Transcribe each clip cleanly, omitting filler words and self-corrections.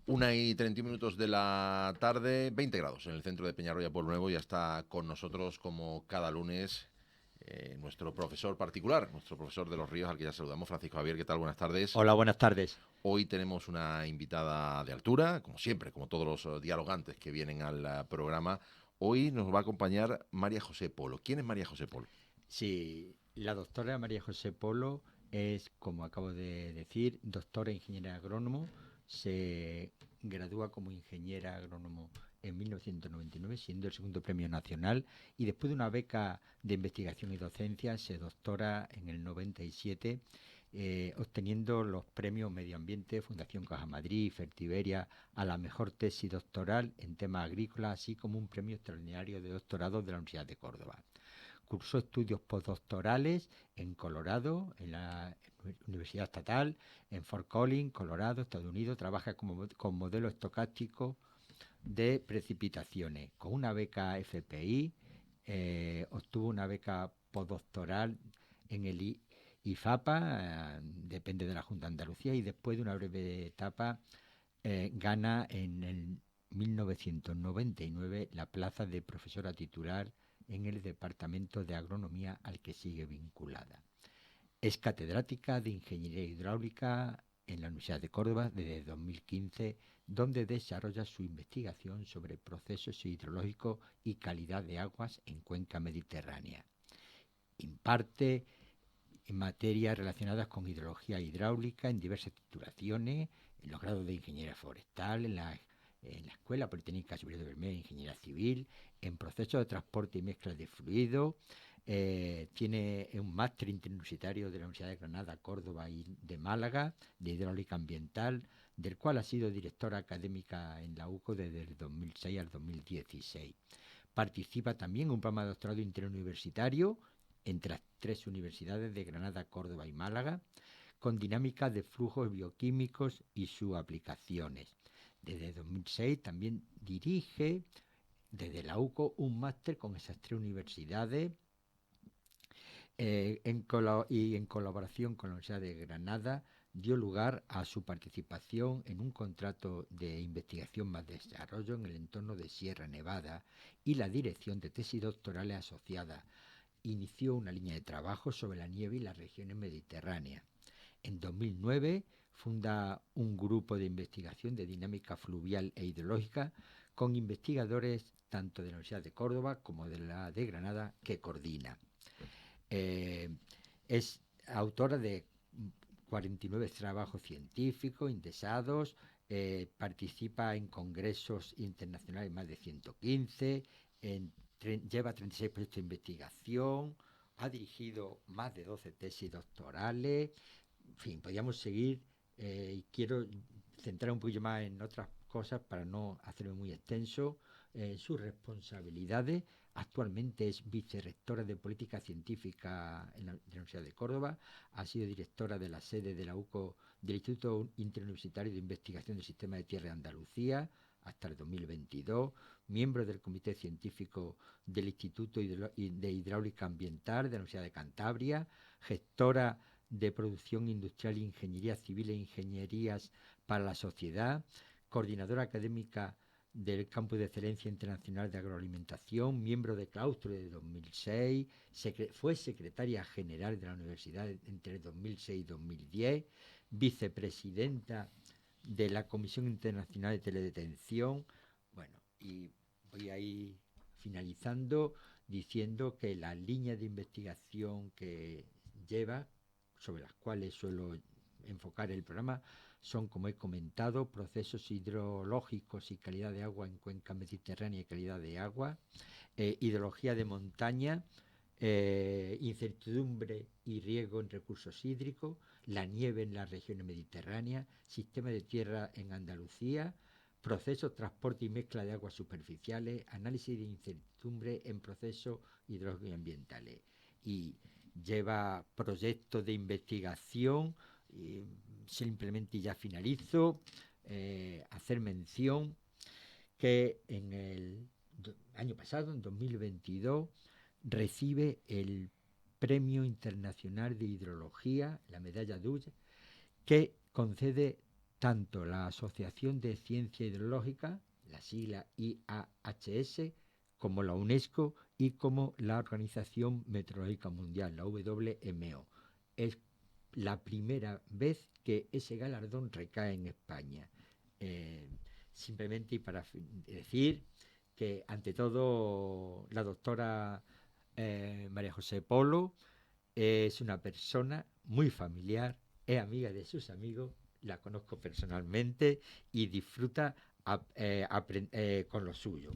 1:31 de la tarde, 20 grados en el centro de Peñarroya, Pueblo Nuevo. Ya está con nosotros, como cada lunes, nuestro profesor particular, nuestro profesor de los Ríos, al que ya saludamos, Francisco Javier. ¿Qué tal? Buenas tardes. Hola, buenas tardes. Hoy tenemos una invitada de altura, como siempre, como todos los dialogantes que vienen al programa. Hoy nos va a acompañar María José Polo. ¿Quién es María José Polo? Sí, la doctora María José Polo es, como acabo de decir, doctora ingeniera agrónomo. Se gradúa como ingeniera agrónomo en 1999, siendo el segundo premio nacional, y después de una beca de investigación y docencia se doctora en el 97, obteniendo los premios Medio Ambiente, Fundación Caja Madrid y Fertiberia a la mejor tesis doctoral en temas agrícolas, así como un premio extraordinario de doctorado de la Universidad de Córdoba. Cursó estudios postdoctorales en Colorado, en la Universidad Estatal, en Fort Collins, Colorado, Estados Unidos. Trabaja con modelo estocástico de precipitaciones. Con una beca FPI, obtuvo una beca postdoctoral en el IFAPA, depende de la Junta de Andalucía, y después de una breve etapa gana en el 1999 la plaza de profesora titular en el Departamento de Agronomía al que sigue vinculada. Es catedrática de Ingeniería Hidráulica en la Universidad de Córdoba desde 2015, donde desarrolla su investigación sobre procesos hidrológicos y calidad de aguas en cuenca mediterránea. Imparte en materias relacionadas con hidrología hidráulica en diversas titulaciones, en los grados de Ingeniería Forestal, en la Escuela Politécnica Superior de Bermeo, Ingeniería Civil, en procesos de transporte y mezcla de fluidos. Tiene un máster interuniversitario de la Universidad de Granada, Córdoba y de Málaga, de hidráulica ambiental, del cual ha sido directora académica en la UCO desde el 2006 al 2016. Participa también en un programa de doctorado interuniversitario entre las tres universidades de Granada, Córdoba y Málaga, con dinámica de flujos bioquímicos y sus aplicaciones. Desde 2006 también dirige desde la UCO un máster con esas tres universidades y en colaboración con la Universidad de Granada dio lugar a su participación en un contrato de investigación más desarrollo en el entorno de Sierra Nevada y la dirección de tesis doctorales asociadas. Inició una línea de trabajo sobre la nieve y las regiones mediterráneas. En 2009 funda un grupo de investigación de dinámica fluvial e hidrológica con investigadores tanto de la Universidad de Córdoba como de la de Granada que coordina. Es autora de 49 trabajos científicos indexados, participa en congresos internacionales, más de 115, lleva 36 proyectos de investigación, ha dirigido más de 12 tesis doctorales. En fin, podríamos seguir y quiero centrar un poquillo más en otras cosas para no hacerme muy extenso. Sus responsabilidades: actualmente es vicerrectora de Política Científica de la Universidad de Córdoba, ha sido directora de la sede de la UCO del Instituto Interuniversitario de Investigación del Sistema de Tierra de Andalucía hasta el 2022, miembro del Comité Científico del Instituto de Hidráulica Ambiental de la Universidad de Cantabria, gestora de Producción Industrial, Ingeniería Civil e Ingenierías para la Sociedad, coordinadora académica del Campus de Excelencia Internacional de Agroalimentación, miembro de claustro de 2006, fue secretaria general de la universidad entre 2006 y 2010, vicepresidenta de la Comisión Internacional de Teledetención. Bueno, y voy a ir finalizando diciendo que la línea de investigación que lleva, sobre las cuales suelo enfocar el programa, son, como he comentado, procesos hidrológicos y calidad de agua en cuenca mediterránea y calidad de agua, hidrología de montaña, incertidumbre y riego en recursos hídricos, la nieve en las regiones mediterráneas, sistema de tierra en Andalucía, procesos, transporte y mezcla de aguas superficiales, análisis de incertidumbre en procesos hidrológicos y ambientales. Y lleva proyectos de investigación. Simplemente ya finalizo, hacer mención que en el año pasado, en 2022, recibe el Premio Internacional de Hidrología, la medalla Dulles, que concede tanto la Asociación de Ciencia Hidrológica, la sigla IAHS, como la UNESCO y como la Organización Meteorológica Mundial, la WMO. Es la primera vez que ese galardón recae en España. Simplemente y para decir que ante todo la doctora María José Polo es una persona muy familiar, es amiga de sus amigos, la conozco personalmente y disfruta con lo suyo.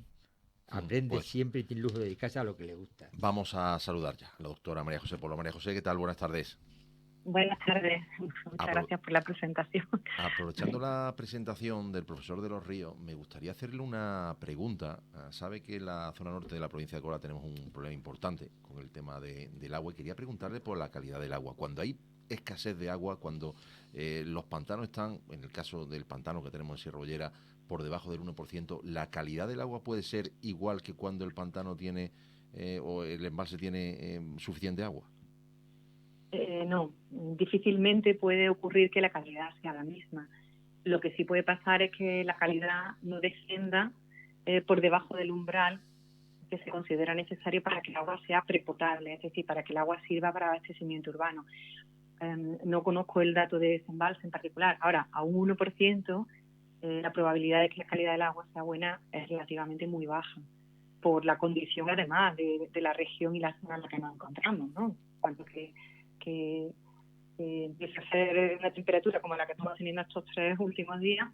Aprende Pues siempre y tiene lujo de dedicarse a lo que le gusta. vamos a saludar ya a la doctora María José Polo. María José, ¿qué tal? Buenas tardes. Buenas tardes, muchas gracias por la presentación. Aprovechando la presentación del profesor de los Ríos, me gustaría hacerle una pregunta. Sabe que en la zona norte de la provincia de Córdoba tenemos un problema importante con el tema del agua y quería preguntarle por la calidad del agua. Cuando hay escasez de agua, cuando los pantanos están, en el caso del pantano que tenemos en Sierra Bollera, por debajo del 1%, ¿la calidad del agua puede ser igual que cuando el pantano tiene o el embalse tiene suficiente agua? No, difícilmente puede ocurrir que la calidad sea la misma. Lo que sí puede pasar es que la calidad no descienda por debajo del umbral que se considera necesario para que el agua sea prepotable, es decir, para que el agua sirva para abastecimiento urbano. No conozco el dato de ese embalse en particular. Ahora, a un 1%, la probabilidad de que la calidad del agua sea buena es relativamente muy baja, por la condición además de la región y la zona en la que nos encontramos, ¿no? Cuanto que empieza a ser una temperatura como la que estamos teniendo estos 3 últimos días,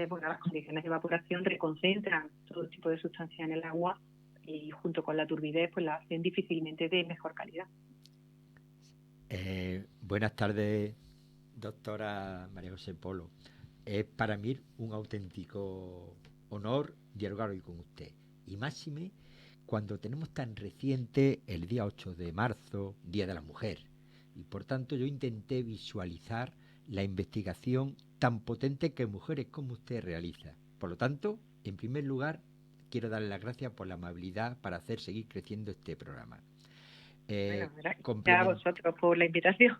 bueno, las condiciones de evaporación reconcentran todo tipo de sustancias en el agua y junto con la turbidez pues la hacen difícilmente de mejor calidad. Buenas tardes, doctora María José Polo. Es para mí un auténtico honor dialogar hoy con usted. Y máxime cuando tenemos tan reciente el día 8 de marzo, Día de la Mujer. Y por tanto yo intenté visualizar la investigación tan potente que mujeres como usted realiza. Por lo tanto, en primer lugar, quiero darle las gracias por la amabilidad para hacer seguir creciendo este programa. Bueno, gracias a vosotros por la invitación.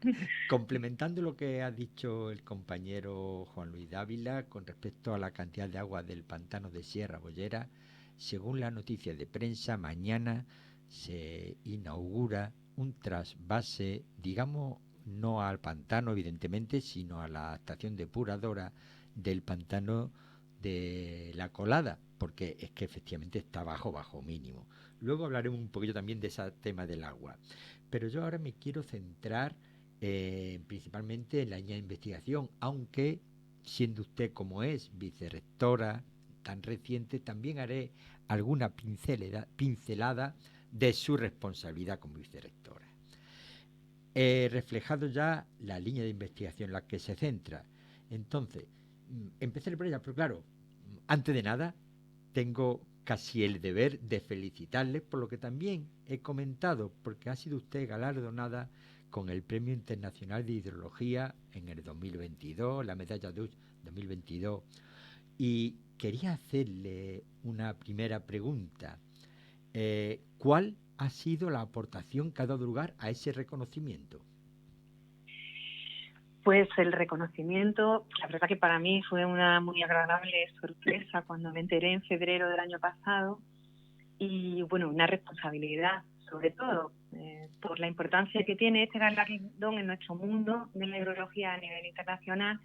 Complementando lo que ha dicho el compañero Juan Luis Dávila con respecto a la cantidad de agua del pantano de Sierra Bollera, según la noticia de prensa, mañana se inaugura un trasvase, digamos, no al pantano, evidentemente, sino a la estación depuradora del pantano de La Colada, porque es que efectivamente está bajo mínimo. Luego hablaremos un poquito también de ese tema del agua. Pero yo ahora me quiero centrar principalmente en la línea de investigación, aunque siendo usted como es vicerrectora tan reciente, también haré alguna pincelada de su responsabilidad como vicerrectora. He reflejado ya la línea de investigación en la que se centra. Entonces, empecé por ella, pero claro, antes de nada, tengo casi el deber de felicitarles por lo que también he comentado, porque ha sido usted galardonada con el Premio Internacional de Hidrología en el 2022, la Medalla Dutch 2022. Y quería hacerle una primera pregunta. ¿Cuál ha sido la aportación que ha dado lugar a ese reconocimiento? Pues el reconocimiento, la verdad que para mí fue una muy agradable sorpresa cuando me enteré en febrero del año pasado y bueno, una responsabilidad sobre todo por la importancia que tiene este galardón en nuestro mundo de la hidrología a nivel internacional,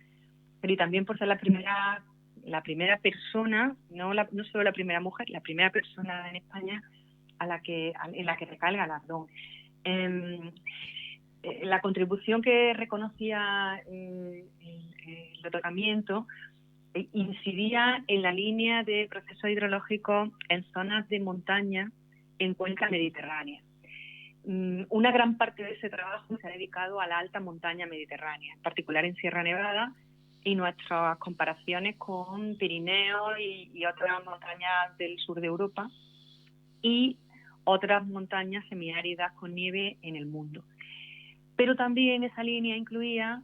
pero y también por ser la primera persona, no solo la primera mujer, la primera persona en España en la que recae el galardón. La contribución que reconocía el otorgamiento incidía en la línea de procesos hidrológicos en zonas de montaña en cuenca mediterránea. Una gran parte de ese trabajo se ha dedicado a la alta montaña mediterránea, en particular en Sierra Nevada, y nuestras comparaciones con Pirineos y otras montañas del sur de Europa y otras montañas semiáridas con nieve en el mundo. Pero también esa línea incluía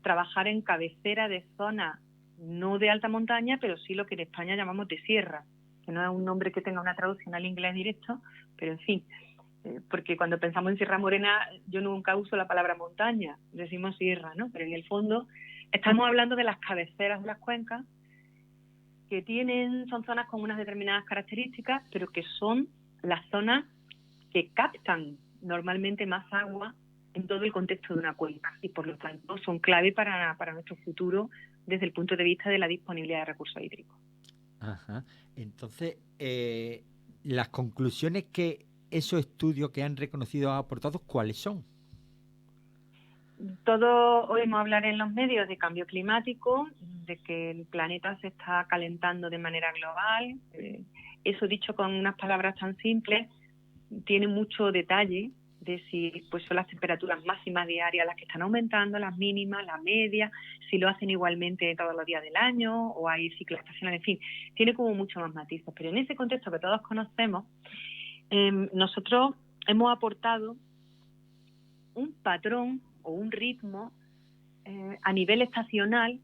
trabajar en cabecera de zonas no de alta montaña, pero sí lo que en España llamamos de sierra, que no es un nombre que tenga una traducción al inglés directo, pero en fin, porque cuando pensamos en Sierra Morena yo nunca uso la palabra montaña, decimos sierra, ¿no? Pero en el fondo Estamos hablando de las cabeceras de las cuencas, que son zonas con unas determinadas características, pero que son las zonas que captan normalmente más agua en todo el contexto de una cuenca y por lo tanto son clave para nuestro futuro desde el punto de vista de la disponibilidad de recursos hídricos. Ajá. Entonces, las conclusiones que esos estudios que han reconocido aportados, ¿cuáles son? Todos oímos hablar en los medios de cambio climático, de que el planeta se está calentando de manera global. Eso dicho con unas palabras tan simples, tiene mucho detalle de si pues son las temperaturas máximas diarias las que están aumentando, las mínimas, la media, si lo hacen igualmente todos los días del año o hay ciclos estacionales, en fin, tiene como mucho más matices. Pero en ese contexto que todos conocemos, nosotros hemos aportado un patrón o un ritmo a nivel estacional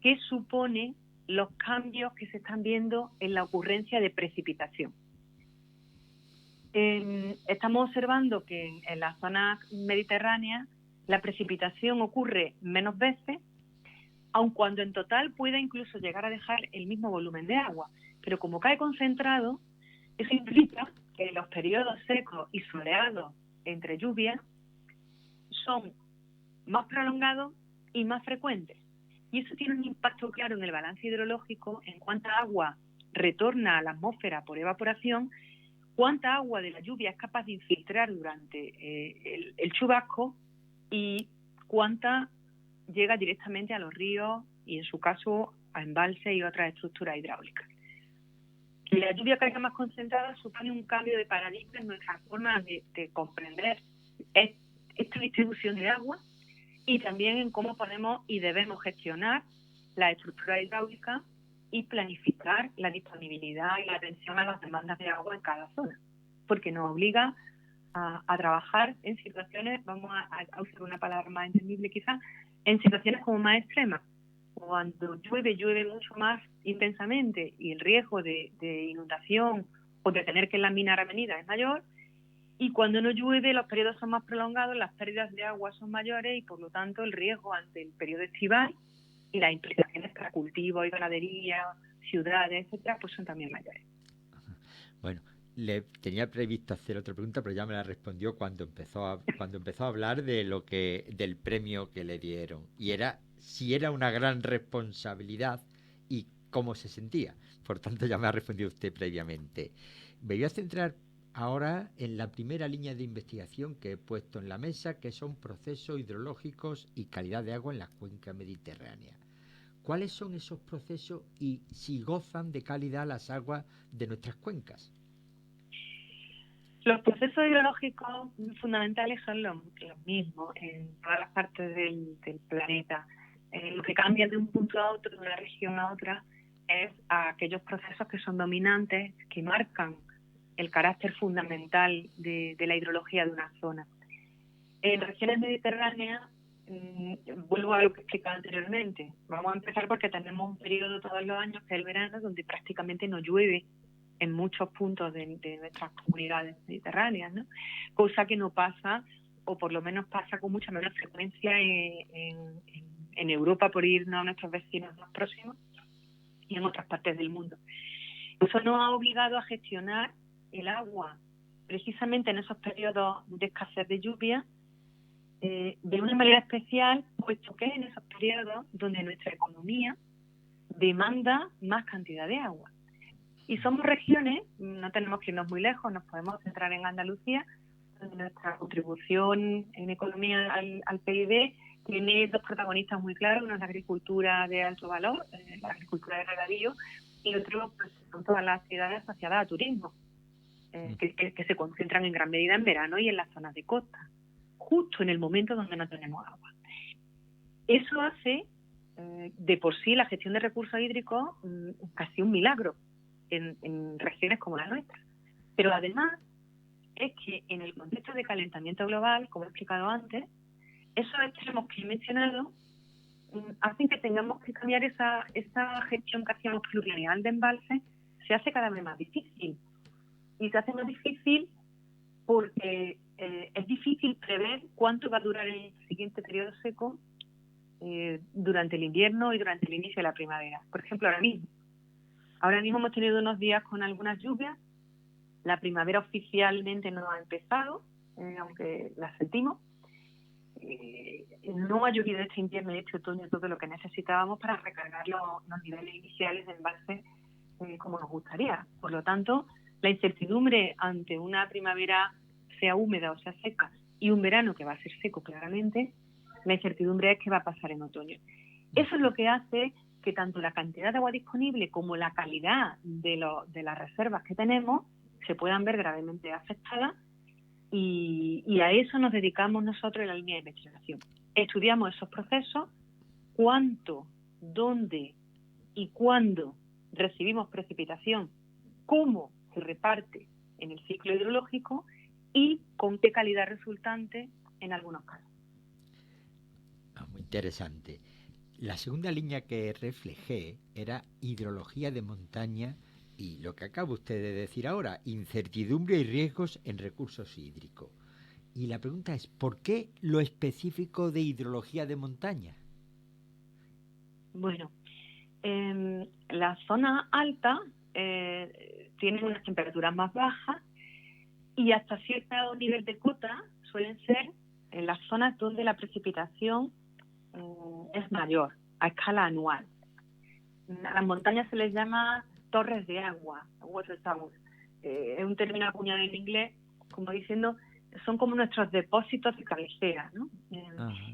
que supone los cambios que se están viendo en la ocurrencia de precipitación. Estamos observando que en las zonas mediterráneas la precipitación ocurre menos veces, aun cuando en total pueda incluso llegar a dejar el mismo volumen de agua. Pero como cae concentrado, eso implica que los periodos secos y soleados entre lluvias son más prolongados y más frecuentes. Y eso tiene un impacto claro en el balance hidrológico, en cuánta agua retorna a la atmósfera por evaporación, cuánta agua de la lluvia es capaz de infiltrar durante el chubasco y cuánta llega directamente a los ríos y, en su caso, a embalses y otras estructuras hidráulicas. Que la lluvia caiga más concentrada supone un cambio de paradigma en nuestra forma de comprender esta distribución de agua y también en cómo podemos y debemos gestionar la estructura hidráulica y planificar la disponibilidad y la atención a las demandas de agua en cada zona, porque nos obliga a trabajar en situaciones, vamos a usar una palabra más entendible quizás, en situaciones como más extremas. Cuando llueve mucho más intensamente y el riesgo de inundación o de tener que laminar avenidas es mayor, y cuando no llueve los periodos son más prolongados, las pérdidas de agua son mayores y por lo tanto el riesgo ante el periodo estival y las implicaciones para cultivos y ganadería, ciudades, etcétera, pues son también mayores. Bueno, le tenía previsto hacer otra pregunta, pero ya me la respondió cuando empezó a hablar del premio que le dieron. Y era si era una gran responsabilidad y cómo se sentía. Por tanto, ya me ha respondido usted previamente. Me voy a centrar ahora en la primera línea de investigación que he puesto en la mesa, que son procesos hidrológicos y calidad de agua en la cuenca mediterránea. ¿Cuáles son esos procesos y si gozan de calidad las aguas de nuestras cuencas? Los procesos hidrológicos fundamentales son los mismos en todas las partes del planeta. Lo que cambia de un punto a otro, de una región a otra, es a aquellos procesos que son dominantes, que marcan el carácter fundamental de la hidrología de una zona. En regiones mediterráneas, vuelvo a lo que explicaba anteriormente. Vamos a empezar porque tenemos un periodo todos los años, que es el verano, donde prácticamente no llueve en muchos puntos de nuestras comunidades mediterráneas, ¿no? Cosa que no pasa, o por lo menos pasa con mucha menos frecuencia en Europa, por irnos a nuestros vecinos más próximos, y en otras partes del mundo. Eso nos ha obligado a gestionar el agua precisamente en esos periodos de escasez de lluvia de una manera especial, puesto que en esos periodos donde nuestra economía demanda más cantidad de agua. Y somos regiones, no tenemos que irnos muy lejos, nos podemos centrar en Andalucía, donde nuestra contribución en economía al PIB tiene dos protagonistas muy claros. Uno es la agricultura de alto valor, la agricultura de regadío, y otro pues, son todas las actividades asociadas a turismo, que se concentran en gran medida en verano y en las zonas de costa, justo en el momento donde no tenemos agua. Eso hace de por sí la gestión de recursos hídricos casi un milagro en regiones como la nuestra. Pero además es que en el contexto de calentamiento global, como he explicado antes, esos extremos que he mencionado hacen que tengamos que cambiar esa gestión que hacíamos plurianual de embalse, se hace cada vez más difícil. Y se hace más difícil porque es difícil prever cuánto va a durar el siguiente periodo seco durante el invierno y durante el inicio de la primavera. Por ejemplo, ahora mismo hemos tenido unos días con algunas lluvias. La primavera oficialmente no ha empezado, aunque la sentimos. No ha llovido este invierno y este otoño todo lo que necesitábamos para recargar los niveles iniciales de embalse como nos gustaría. Por lo tanto, la incertidumbre ante una primavera, sea húmeda o sea seca, y un verano que va a ser seco claramente, la incertidumbre es qué va a pasar en otoño. Eso es lo que hace que tanto la cantidad de agua disponible como la calidad de las reservas que tenemos se puedan ver gravemente afectadas, y a eso nos dedicamos nosotros en la línea de investigación. Estudiamos esos procesos, cuánto, dónde y cuándo recibimos precipitación, cómo se reparte en el ciclo hidrológico y con qué calidad resultante en algunos casos. Muy interesante. La segunda línea que reflejé era hidrología de montaña y lo que acaba usted de decir ahora, incertidumbre y riesgos en recursos hídricos. Y la pregunta es, ¿por qué lo específico de hidrología de montaña? Bueno, la zona alta tiene unas temperaturas más bajas y hasta cierto nivel de cota suelen ser en las zonas donde la precipitación es mayor, a escala anual. A las montañas se les llama torres de agua, water towers. Es un término acuñado en inglés, como diciendo, son como nuestros depósitos de cabecera, ¿no?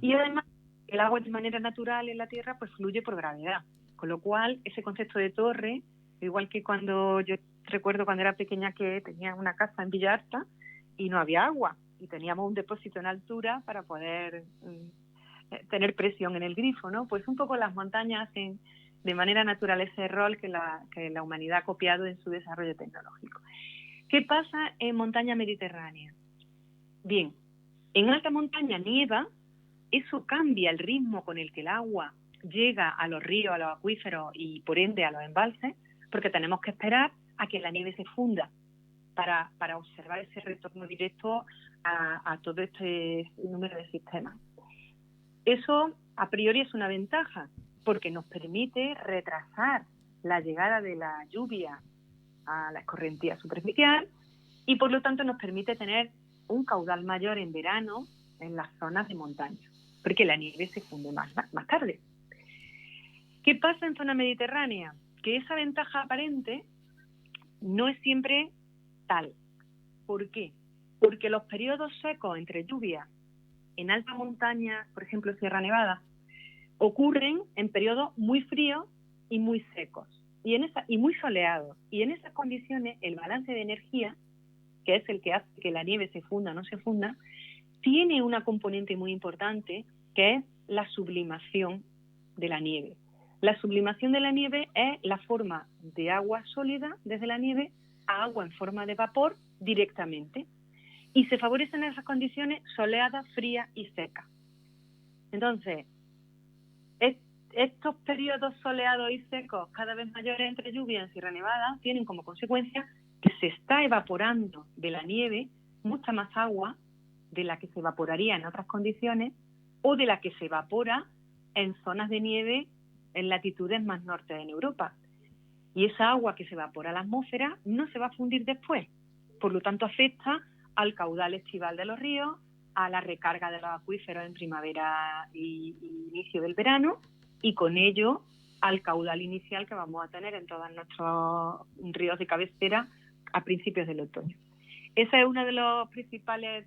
Y además, el agua de manera natural en la Tierra pues fluye por gravedad, con lo cual ese concepto de torre, igual que cuando yo recuerdo cuando era pequeña que tenía una casa en Villarta y no había agua, y teníamos un depósito en altura para poder tener presión en el grifo, ¿no? Pues un poco las montañas hacen de manera natural ese rol que la humanidad ha copiado en su desarrollo tecnológico. ¿Qué pasa en montaña mediterránea? Bien, en alta montaña nieva, eso cambia el ritmo con el que el agua llega a los ríos, a los acuíferos y por ende a los embalses, porque tenemos que esperar a que la nieve se funda para observar ese retorno directo a todo este número de sistemas. Eso a priori es una ventaja, porque nos permite retrasar la llegada de la lluvia a la escorrentía superficial y por lo tanto nos permite tener un caudal mayor en verano en las zonas de montaña, porque la nieve se funde más tarde. ¿Qué pasa en zona mediterránea? Que esa ventaja aparente no es siempre tal. ¿Por qué? Porque los periodos secos entre lluvias en alta montaña, por ejemplo Sierra Nevada, ocurren en periodos muy fríos y muy secos y muy soleados. Y en esas condiciones el balance de energía, que es el que hace que la nieve se funda o no se funda, tiene una componente muy importante que es la sublimación de la nieve. La sublimación de la nieve es la forma de agua sólida desde la nieve a agua en forma de vapor directamente. Y se favorecen esas condiciones soleadas, frías y secas. Entonces, estos periodos soleados y secos cada vez mayores entre lluvias en Sierra Nevada tienen como consecuencia que se está evaporando de la nieve mucha más agua de la que se evaporaría en otras condiciones o de la que se evapora en zonas de nieve en latitudes más norte en Europa. Y esa agua que se evapora a la atmósfera no se va a fundir después. Por lo tanto, afecta al caudal estival de los ríos, a la recarga de los acuíferos en primavera y inicio del verano, y con ello al caudal inicial que vamos a tener en todos nuestros ríos de cabecera a principios del otoño. Ese es uno de los principales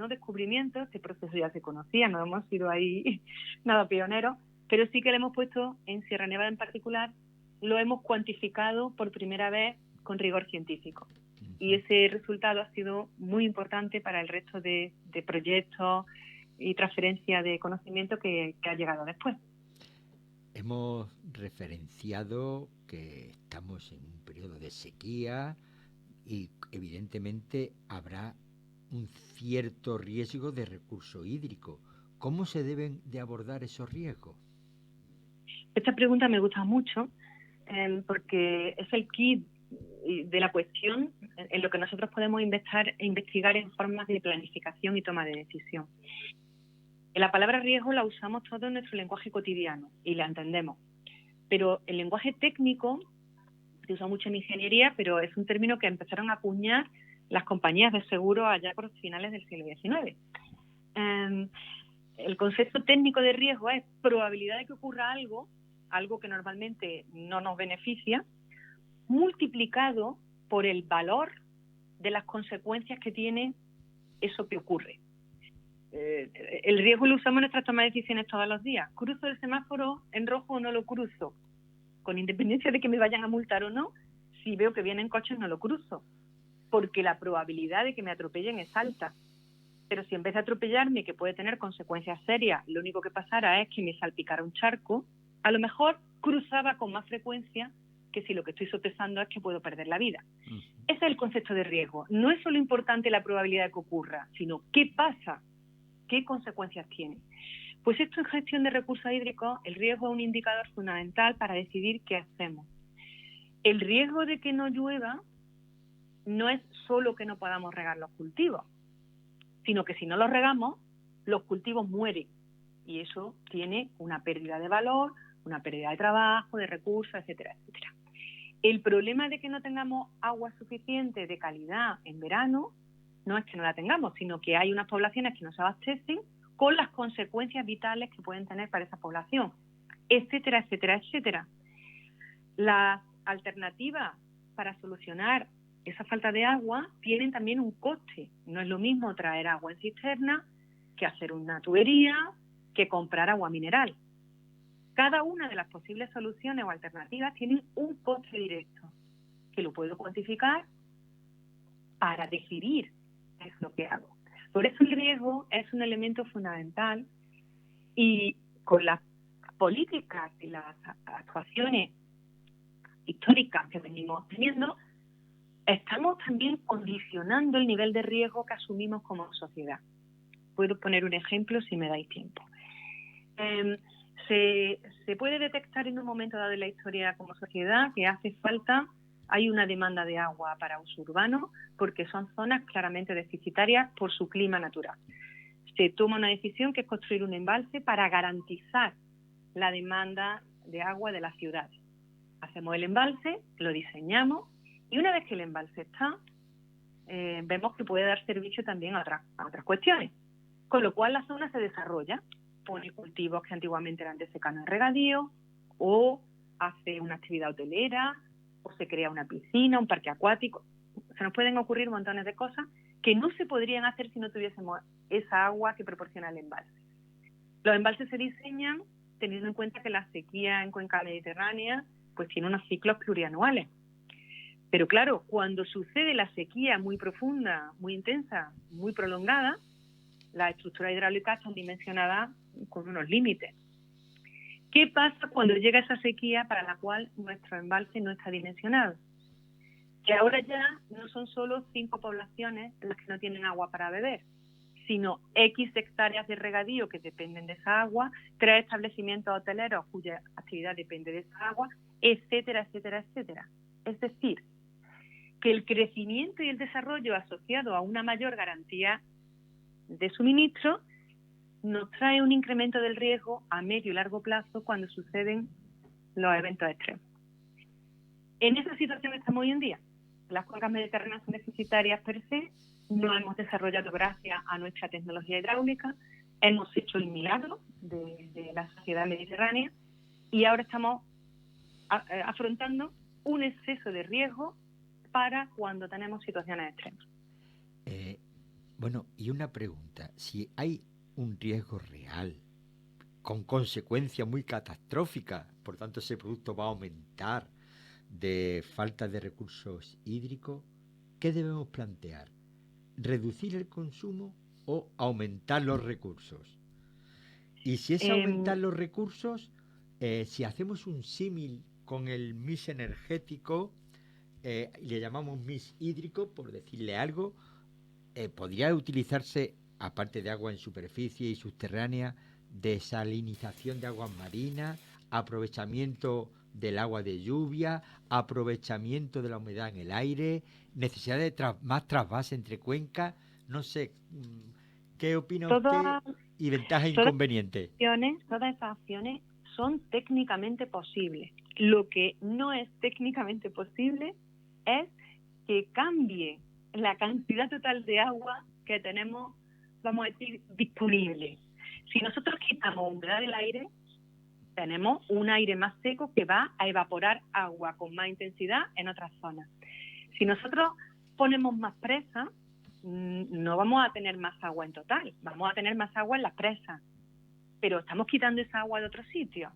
descubrimientos. Este proceso ya se conocía, no hemos sido ahí nada pioneros, pero sí que lo hemos puesto en Sierra Nevada en particular, lo hemos cuantificado por primera vez con rigor científico. Y ese resultado ha sido muy importante para el resto de proyectos y transferencia de conocimiento que ha llegado después. Hemos referenciado que estamos en un periodo de sequía y evidentemente habrá un cierto riesgo de recurso hídrico. ¿Cómo se deben de abordar esos riesgos? Esta pregunta me gusta mucho porque es el kit de la cuestión en lo que nosotros podemos investigar en formas de planificación y toma de decisión. La palabra riesgo la usamos todos en nuestro lenguaje cotidiano y la entendemos. Pero el lenguaje técnico se usa mucho en ingeniería, pero es un término que empezaron a acuñar las compañías de seguro allá por finales del siglo XIX. El concepto técnico de riesgo es probabilidad de que ocurra algo que normalmente no nos beneficia, multiplicado por el valor de las consecuencias que tiene eso que ocurre. El riesgo lo usamos en nuestras tomas de decisiones todos los días. ¿Cruzo el semáforo en rojo o no lo cruzo? Con independencia de que me vayan a multar o no, si veo que vienen coches no lo cruzo, porque la probabilidad de que me atropellen es alta. Pero si en vez de atropellarme, que puede tener consecuencias serias, lo único que pasara es que me salpicara un charco, a lo mejor cruzaba con más frecuencia que si lo que estoy sopesando es que puedo perder la vida. Ese es el concepto de riesgo. No es solo importante la probabilidad de que ocurra, sino qué pasa, qué consecuencias tiene. Pues esto en gestión de recursos hídricos, el riesgo es un indicador fundamental para decidir qué hacemos. El riesgo de que no llueva no es solo que no podamos regar los cultivos, sino que si no los regamos, los cultivos mueren. Y eso tiene una pérdida de valor, una pérdida de trabajo, de recursos, etcétera, etcétera. El problema de que no tengamos agua suficiente de calidad en verano no es que no la tengamos, sino que hay unas poblaciones que no se abastecen con las consecuencias vitales que pueden tener para esa población, etcétera, etcétera, etcétera. Las alternativas para solucionar esa falta de agua tienen también un coste. No es lo mismo traer agua en cisterna que hacer una tubería, que comprar agua mineral. Cada una de las posibles soluciones o alternativas tiene un coste directo, que lo puedo cuantificar para decidir qué es lo que hago. Por eso el riesgo es un elemento fundamental y con las políticas y las actuaciones históricas que venimos teniendo, estamos también condicionando el nivel de riesgo que asumimos como sociedad. Puedo poner un ejemplo si me dais tiempo. Se puede detectar en un momento dado de la historia como sociedad que hay una demanda de agua para uso urbano porque son zonas claramente deficitarias por su clima natural. Se toma una decisión que es construir un embalse para garantizar la demanda de agua de las ciudades. Hacemos el embalse, lo diseñamos y una vez que el embalse está, vemos que puede dar servicio también a otras cuestiones. Con lo cual la zona se desarrolla, pone cultivos que antiguamente eran de secano y regadío, o hace una actividad hotelera, o se crea una piscina, un parque acuático. Se nos pueden ocurrir montones de cosas que no se podrían hacer si no tuviésemos esa agua que proporciona el embalse. Los embalses se diseñan teniendo en cuenta que la sequía en cuenca mediterránea pues tiene unos ciclos plurianuales. Pero claro, cuando sucede la sequía muy profunda, muy intensa, muy prolongada, las estructuras hidráulicas están dimensionadas con unos límites. ¿Qué pasa cuando llega esa sequía para la cual nuestro embalse no está dimensionado? Que ahora ya no son solo 5 poblaciones las que no tienen agua para beber, sino X hectáreas de regadío que dependen de esa agua, 3 establecimientos hoteleros cuya actividad depende de esa agua, etcétera, etcétera, etcétera. Es decir, que el crecimiento y el desarrollo asociado a una mayor garantía de suministro nos trae un incremento del riesgo a medio y largo plazo cuando suceden los eventos extremos. En esa situación estamos hoy en día. Las cuencas mediterráneas son deficitarias per se, no hemos desarrollado gracias a nuestra tecnología hidráulica, hemos hecho el milagro de la sociedad mediterránea y ahora estamos afrontando un exceso de riesgo para cuando tenemos situaciones extremas. Bueno, y una pregunta, si hay un riesgo real con consecuencias muy catastróficas, por tanto ese producto va a aumentar de falta de recursos hídricos, ¿qué debemos plantear? ¿Reducir el consumo o aumentar los recursos? Y si es aumentar los recursos, si hacemos un símil con el mix energético, y le llamamos mix hídrico, por decirle algo, podría utilizarse, aparte de agua en superficie y subterránea, desalinización de aguas marinas, aprovechamiento del agua de lluvia, aprovechamiento de la humedad en el aire, necesidad de más trasvase entre cuencas. No sé, ¿qué opina usted? Y ventajas e Todas inconvenientes. todas esas acciones son técnicamente posibles. Lo que no es técnicamente posible es que cambie la cantidad total de agua que tenemos, vamos a decir, disponible. Si nosotros quitamos humedad del aire, tenemos un aire más seco que va a evaporar agua con más intensidad en otras zonas. Si nosotros ponemos más presas, no vamos a tener más agua en total, vamos a tener más agua en las presas, pero estamos quitando esa agua de otros sitios.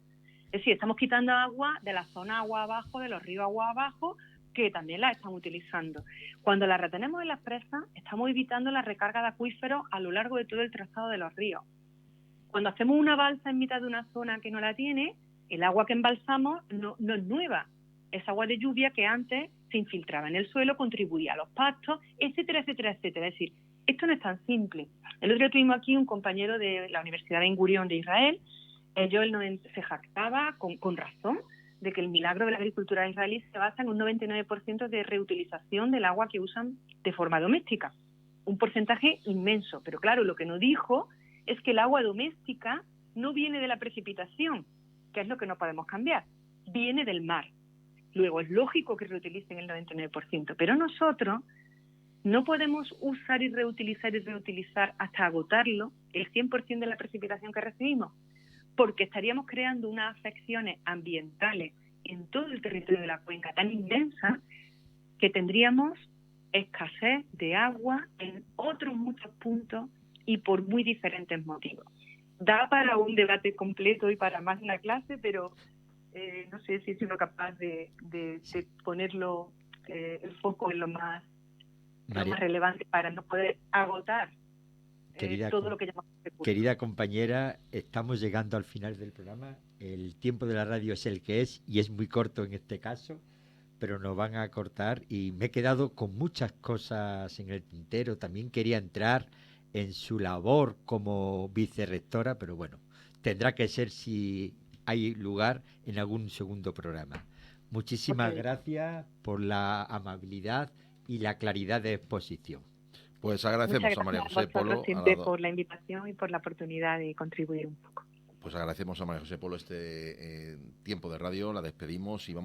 Es decir, estamos quitando agua de la zona agua abajo, de los ríos agua abajo, que también la están utilizando. Cuando la retenemos en las presas, estamos evitando la recarga de acuíferos a lo largo de todo el trazado de los ríos. Cuando hacemos una balsa en mitad de una zona que no la tiene, el agua que embalsamos no es nueva. Es agua de lluvia que antes se infiltraba en el suelo, contribuía a los pastos, etcétera, etcétera, etcétera. Es decir, esto no es tan simple. El otro día tuvimos aquí un compañero de la Universidad de Ben Gurion de Israel. Él se jactaba con razón de que el milagro de la agricultura israelí se basa en un 99% de reutilización del agua que usan de forma doméstica. Un porcentaje inmenso. Pero claro, lo que no dijo es que el agua doméstica no viene de la precipitación, que es lo que no podemos cambiar, viene del mar. Luego es lógico que reutilicen el 99%, pero nosotros no podemos usar y reutilizar hasta agotarlo el 100% de la precipitación que recibimos, porque estaríamos creando unas afecciones ambientales en todo el territorio de la cuenca tan inmensa que tendríamos escasez de agua en otros muchos puntos y por muy diferentes motivos. Da para un debate completo y para más de una clase, pero no sé si he sido capaz de ponerlo el foco en lo más relevante para no poder agotar todo lo que llamamos recursos. Querida compañera, estamos llegando al final del programa. El tiempo de la radio es el que es y es muy corto en este caso, pero nos van a cortar y me he quedado con muchas cosas en el tintero. También quería entrar en su labor como vicerrectora, pero bueno, tendrá que ser si hay lugar en algún segundo programa. Muchísimas gracias por la amabilidad y la claridad de exposición. Pues agradecemos a María José Polo por la invitación y por la oportunidad de contribuir un poco. Pues agradecemos a María José Polo este tiempo de radio, la despedimos y vamos